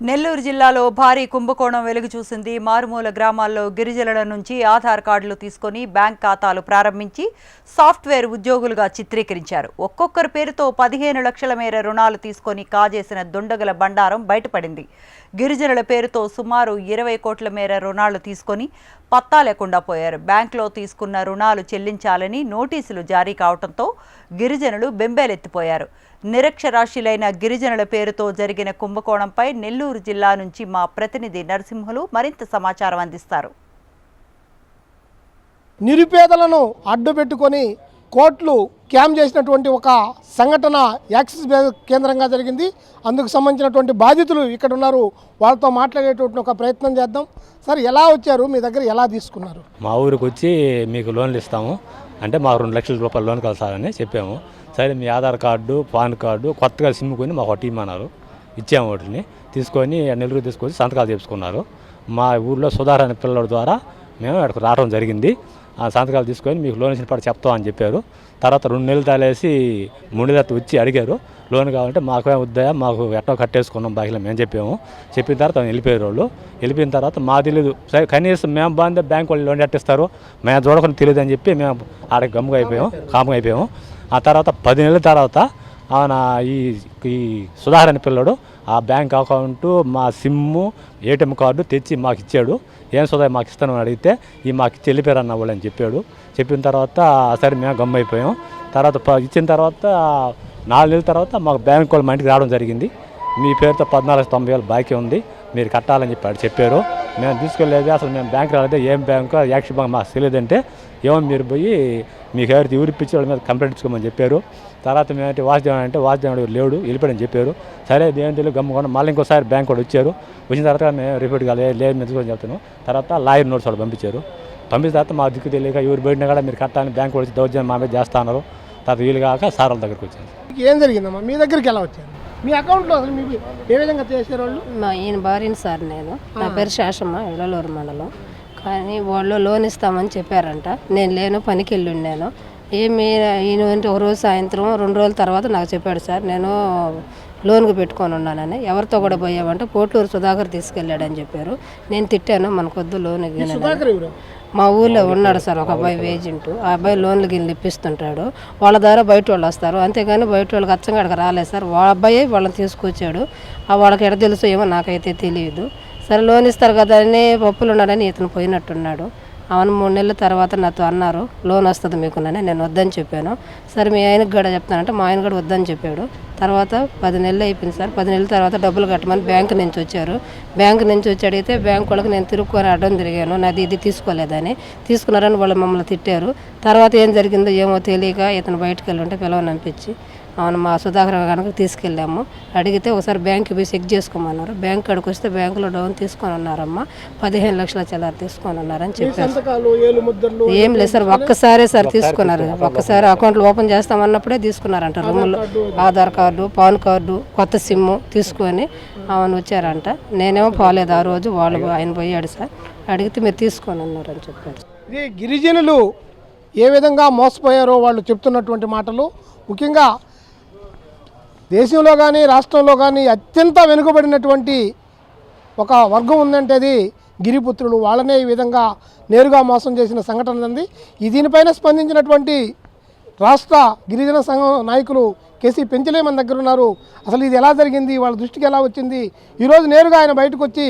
నెల్లూరు జిల్లాలో భారీ కుంభకోణం వెలుగు చూసింది. మారుమూల గ్రామాల్లో గిరిజనుల నుంచి ఆధార్ కార్డులు తీసుకొని బ్యాంక్ ఖాతాలు ప్రారంభించి సాఫ్ట్వేర్ ఉద్యోగులుగా చిత్రీకరించారు. ఒక్కొక్కరి పేరుతో 15 లక్షల మేర రుణాలు తీసుకొని కాజేసిన దుండగుల బండారం బయటపడింది. గిరిజనుల పేరుతో సుమారు 20 కోట్ల మేర రుణాలు తీసుకొని పత్తా లేకుండా పోయారు. బ్యాంకులో తీసుకున్న రుణాలు చెల్లించాలని నోటీసులు జారీ కావడంతో గిరిజనులు బెంబేలెత్తిపోయారు. నిరక్షరాస్యులైన గిరిజనుల పేరుతో జరిగిన కుంభకోణంపై నెల్లూరు జిల్లా నుంచి మా ప్రతినిధి నరసింహులు మరింత సమాచారం అందిస్తారు. నిరుపేదలను అడ్డుపెట్టుకొని కోట్లు క్యామ్ చేసినటువంటి ఒక సంఘటన యాక్సిస్ బ్యాంక్ కేంద్రంగా జరిగింది. అందుకు సంబంధించినటువంటి బాధితులు ఇక్కడ ఉన్నారు. వాళ్ళతో మాట్లాడేటువంటి ఒక ప్రయత్నం చేద్దాం. సార్, ఎలా వచ్చారు? మీ దగ్గర ఎలా తీసుకున్నారు? మా ఊరికి వచ్చి మీకు లోన్లు ఇస్తాము అంటే మాకు 2 లక్షల రూపాయలు లోన్ కలసాలని చెప్పాము. సరే, మీ ఆధార్ కార్డు, పాన్ కార్డు, కొత్తగా సిమ్ కొని మాకు ఒక టీం అన్నారు. ఇచ్చాము. వాటిని తీసుకొని నెల్లూరు తీసుకొచ్చి సంతకాలు చేసుకున్నారు. మా ఊళ్ళో సుధారణ పిల్లల ద్వారా మేము అక్కడికి రావడం జరిగింది. ఆ సంతకాలు తీసుకొని మీకు లోన్ ఇచ్చిన పాటు చెప్తామని చెప్పారు. తర్వాత 2 నెలలు తాలేసి 3 నెలలు వచ్చి అడిగారు లోన్ కావాలంటే. మాకేం వద్దా, మాకు ఎట్టో కట్టేసుకున్నాం బాకీలో మేము చెప్పాము. చెప్పిన తర్వాత వెళ్ళిపోయారు వాళ్ళు. వెళ్ళిపోయిన తర్వాత మా తెలియదు, సరే కనీసం మేము బాగుందే బ్యాంక్ వాళ్ళు లోన్ కట్టేస్తారు మేము చూడకుండా తెలియదు అని చెప్పి మేము ఆడకి గమ్ముగా అయిపోయాము, కాముగా అయిపోయాము. ఆ తర్వాత 10 నెలల తర్వాత ఆయన ఈ సుధారణ పిల్లడు ఆ బ్యాంక్ అకౌంటు, మా సిమ్ము, ఏటీఎం కార్డు తెచ్చి మాకు ఇచ్చాడు. ఏం సుధా మాకు ఇస్తానని అడిగితే ఈ మాకు ఇచ్చి వెళ్ళిపోయారు అన్న వాళ్ళు అని చెప్పాడు. చెప్పిన తర్వాత సరే మేము గమ్మ అయిపోయాం. తర్వాత ఇచ్చిన తర్వాత 4 నెలల తర్వాత మాకు బ్యాంక్ వాళ్ళు మా ఇంటికి రావడం జరిగింది. మీ పేరుతో 14,90,000 బాకీ ఉంది, మీరు కట్టాలని చెప్పి చెప్పారు. మేము తీసుకెళ్ళలేదు, అసలు మేము బ్యాంక్ రాలేదు. ఏం బ్యాంకు, యాక్సిస్ బ్యాంక్ మాకు తెలియదంటే ఏమో మీరు పోయి మీకు ఎవరికి ఊరిపించి వాళ్ళ మీద కంప్లైంట్ ఇచ్చుకోమని చెప్పారు. తర్వాత మేమంటే వాసుదేవన్ అంటే వాసుదేవుడు లేడు, వెళ్ళిపోయాడని చెప్పారు. సరే దేని తెలియదు గమ్ముకొని మళ్ళీ ఇంకోసారి బ్యాంక్ కూడా వచ్చారు. వచ్చిన తర్వాత మేము రిపీట్ కాలేదు, లేదు మెచ్చుకొని చెప్తాను. తర్వాత లాయర్ నోట్స్ వాళ్ళు పంపించారు. పంపించిన తర్వాత మా దిక్కు తెలియక ఎవరు బయటనే కూడా మీరు కట్టాలని బ్యాంక్ వచ్చి దౌర్జన్యం మా మీద చేస్తా అన్నారు. తర్వాత వీలు కాక సార్ వాళ్ళ దగ్గరికి వచ్చాను. ఏం జరిగిందమ్మా? మీ దగ్గరికి ఎలా వచ్చారు? మీ అకౌంట్లో అసలు మీకు ఏ విధంగా చేశారు వాళ్ళు? ఈయన భార్యని సార్, నా పేరు శాషమ్మ, ఎడలూరు మండలం. కానీ వాళ్ళు లోన్ ఇస్తామని చెప్పారంట. నేను లేను, పనికి వెళ్ళి ఉన్నాను. ఏమి ఈయన ఒక రోజు సాయంత్రం 2 రోజుల తర్వాత నాకు చెప్పాడు, సార్ నేను లోన్కి పెట్టుకొని ఉన్నానని. ఎవరితో కూడా పోయామంటే పోట్లూరు సుధాకర్ తీసుకెళ్ళాడని చెప్పారు. నేను తిట్టాను, మనకొద్దు లోన్. మా ఊళ్ళో ఉన్నాడు సార్ ఒక అబ్బాయి ఏజెంట్. ఆ అబ్బాయి లోన్లు గిన్నెలు ఇప్పిస్తుంటాడు. వాళ్ళ ద్వారా బయట వాళ్ళు వస్తారు, అంతేగాని బయట వాళ్ళకి అచ్చంగా అక్కడికి రాలేదు సార్. వాళ్ళ అబ్బాయి వాళ్ళని తీసుకొచ్చాడు. వాళ్ళకి ఎడ తెలుసు ఏమో నాకైతే తెలియదు. సరే లోన్ ఇస్తారు కదా అని పప్పులు ఉన్నాడని ఇతను పోయినట్టున్నాడు. అవును, 3 నెలల తర్వాత నాతో అన్నారు లోన్ వస్తుంది మీకునని. నేను వద్దని చెప్పాను. సరే మీ ఆయనకు కూడా చెప్తానంటే మా ఆయన కూడా వద్దని చెప్పాడు. తర్వాత 10 నెలలు అయిపోయింది సార్. 10 నెలల తర్వాత డబ్బులు కట్టమని బ్యాంక్ నుంచి వచ్చారు. బ్యాంక్ నుంచి వచ్చి అడిగితే బ్యాంక్ వాళ్ళకి నేను తిరుక్కొని అడ్డం తిరిగాను, నాది ఇది తీసుకోలేదని. తీసుకున్నారని వాళ్ళు మమ్మల్ని తిట్టారు. తర్వాత ఏం జరిగిందో ఏమో తెలియక ఇతను బయటకు వెళ్ళి ఉంటే పిలవనంపించి అవును మా సుధాకర్ కనుక తీసుకెళ్ళాము. అడిగితే ఒకసారి బ్యాంక్కి పోయి చెక్ చేసుకోమన్నారు. బ్యాంక్ కాడికి వస్తే బ్యాంకులో డౌన్ తీసుకొని ఉన్నారమ్మా, 15 లక్షల చిల్లర తీసుకొని ఉన్నారని చెప్పారు. ఏం లేదు సార్, ఒక్కసారే సార్ తీసుకున్నారు. ఒక్కసారి అకౌంట్లు ఓపెన్ చేస్తామన్నప్పుడే తీసుకున్నారంట. రూములో ఆధార్ కార్డు, పాన్ కార్డు, కొత్త సిమ్ము తీసుకొని అవును వచ్చారంట. నేనేమో పోలేదు ఆ రోజు. ఆయన పోయాడు సార్. అడిగితే మీరు తీసుకొని ఉన్నారని చెప్పారు. ఇది గిరిజనులు ఏ విధంగా మోసపోయారో వాళ్ళు చెప్తున్నటువంటి మాటలు. ముఖ్యంగా దేశంలో కానీ రాష్ట్రంలో కానీ అత్యంత వెనుకబడినటువంటి ఒక వర్గం ఉందంటే అది గిరిపుత్రులు. వాళ్ళనే ఈ విధంగా నేరుగా మోసం చేసిన సంఘటన ఉంది. దీనిపైన స్పందించినటువంటి రాష్ట్ర గిరిజన సంఘం నాయకులు కేసీ పెంచలే మన దగ్గర ఉన్నారు. అసలు ఇది ఎలా జరిగింది, వాళ్ళ దృష్టికి ఎలా వచ్చింది, ఈరోజు నేరుగా ఆయన బయటకు వచ్చి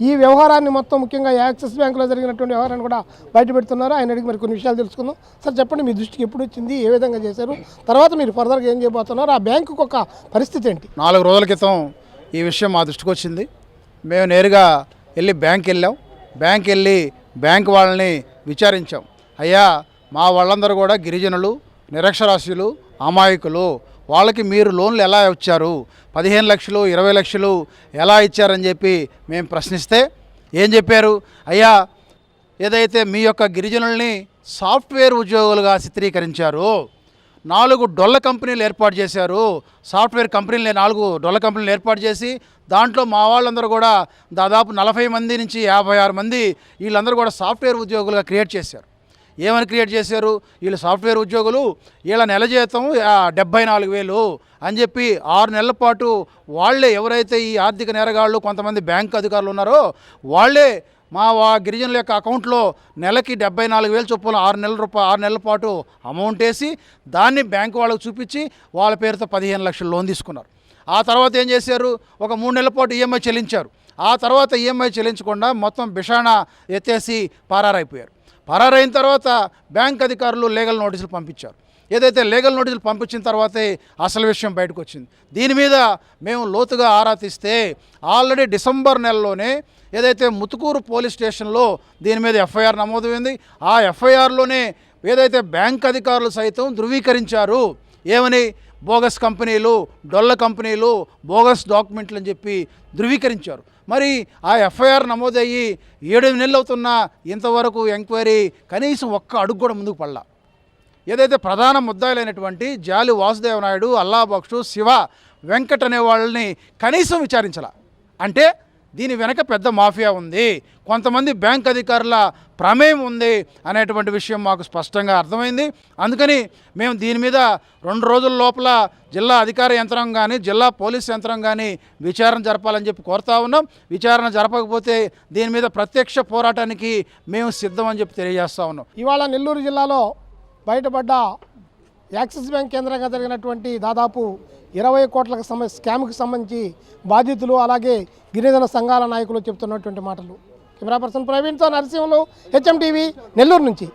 ఈ వ్యవహారాన్ని మొత్తం ముఖ్యంగా యాక్సిస్ బ్యాంకులో జరిగినటువంటి వ్యవహారాన్ని కూడా బయట పెడుతున్నారు. ఆయన అడిగి మరి కొన్ని విషయాలు తెలుసుకుందాం. సార్ చెప్పండి, మీ దృష్టికి ఎప్పుడు వచ్చింది, ఏ విధంగా చేశారు, తర్వాత మీరు ఫర్దర్గా ఏం చేయబోతున్నారు, ఆ బ్యాంకుకు ఒక పరిస్థితి ఏంటి? 4 రోజుల క్రితం ఈ విషయం మా దృష్టికి వచ్చింది. మేము నేరుగా వెళ్ళి బ్యాంక్ వెళ్ళాం. బ్యాంక్ వెళ్ళి బ్యాంక్ వాళ్ళని విచారించాం. అయ్యా, మా వాళ్ళందరూ కూడా గిరిజనులు, నిరక్షరాస్యులు, అమాయకులు, వాళ్ళకి మీరు లోన్లు ఎలా ఇచ్చారు, 15 లక్షలు 20 లక్షలు ఎలా ఇచ్చారని చెప్పి మేము ప్రశ్నిస్తే ఏం చెప్పారు, అయ్యా ఏదైతే మీ యొక్క గిరిజనుల్ని సాఫ్ట్వేర్ ఉద్యోగులుగా చిత్రీకరించారు, 4 డొల్ల కంపెనీలు ఏర్పాటు చేశారు. సాఫ్ట్వేర్ కంపెనీలు 4 డొల్ల కంపెనీలు ఏర్పాటు చేసి దాంట్లో మా వాళ్ళందరూ కూడా దాదాపు 40 మంది నుంచి 56 మంది వీళ్ళందరూ కూడా సాఫ్ట్వేర్ ఉద్యోగులుగా క్రియేట్ చేశారు. ఏమని క్రియేట్ చేశారు? వీళ్ళు సాఫ్ట్వేర్ ఉద్యోగులు, వీళ్ళ నెల జీతం 74,000 అని చెప్పి 6 నెలల పాటు వాళ్ళే, ఎవరైతే ఈ ఆర్థిక నేరగాళ్ళు కొంతమంది బ్యాంక్ అధికారులు ఉన్నారో వాళ్ళే మా గిరిజనుల యొక్క అకౌంట్లో నెలకి 74,000 చొప్పున 6 నెలల పాటు అమౌంట్ వేసి దాన్ని బ్యాంకు వాళ్ళకు చూపించి వాళ్ళ పేరుతో 15 లక్షల లోన్ తీసుకున్నారు. ఆ తర్వాత ఏం చేశారు? ఒక 3 నెలల పాటు ఈఎంఐ చెల్లించారు. ఆ తర్వాత ఈఎంఐ చెల్లించకుండా మొత్తం బిషాణ ఎత్తేసి పరారైపోయారు. పరారైన తర్వాత బ్యాంక్ అధికారులు లీగల్ నోటీసులు పంపించారు. ఏదైతే లీగల్ నోటీసులు పంపించిన తర్వాతే అసలు విషయం బయటకు వచ్చింది. దీని మీద మేము లోతుగా ఆరా తీస్తే ఆల్రెడీ డిసెంబర్ నెలలోనే ఏదైతే ముతుకూరు పోలీస్ స్టేషన్లో దీని మీద ఎఫ్ఐఆర్ నమోదైంది. ఆ ఎఫ్ఐఆర్లోనే ఏదైతే బ్యాంక్ అధికారులు సైతం ధృవీకరించారు, ఏమని? బోగస్ కంపెనీలు, డొల్ల కంపెనీలు, బోగస్ డాక్యుమెంట్లు అని చెప్పి ధృవీకరించారు. మరి ఆ ఎఫ్ఐఆర్ నమోదయ్యి 7 నెలలు అవుతున్నా ఇంతవరకు ఎంక్వైరీ కనీసం ఒక్క అడుగు కూడా ముందుకు పడలా. ఏదైతే ప్రధాన ముద్దాయిలైనటువంటి జాలి వాసుదేవ నాయుడు, అల్లా బక్షు, శివ, వెంకట్ అనే వాళ్ళని కనీసం విచారించాల. అంటే దీని వెనక పెద్ద మాఫియా ఉంది, కొంతమంది బ్యాంక్ అధికారుల ప్రమేయం ఉంది అనేటువంటి విషయం మాకు స్పష్టంగా అర్థమైంది. అందుకని మేము దీని మీద 2 రోజుల లోపల జిల్లా అధికార యంత్రం కానీ జిల్లా పోలీస్ యంత్రం కానీ విచారణ జరపాలని చెప్పి కోరుతా ఉన్నాం. విచారణ జరపకపోతే దీని మీద ప్రత్యక్ష పోరాటానికి మేము సిద్ధమని చెప్పి తెలియజేస్తా ఉన్నాం. ఇవాళ నెల్లూరు జిల్లాలో బయటపడ్డ యాక్సిస్ బ్యాంక్ కేంద్రంగా జరిగినటువంటి దాదాపు 20 కోట్ల స్కామ్కి సంబంధించి బాధితులు అలాగే గిరిజన సంఘాల నాయకులు చెప్తున్నటువంటి మాటలు. కెమెరా పర్సన్ ప్రవీణ్తో నరసింహులు, హెచ్ఎం టీవీ, నెల్లూరు నుంచి.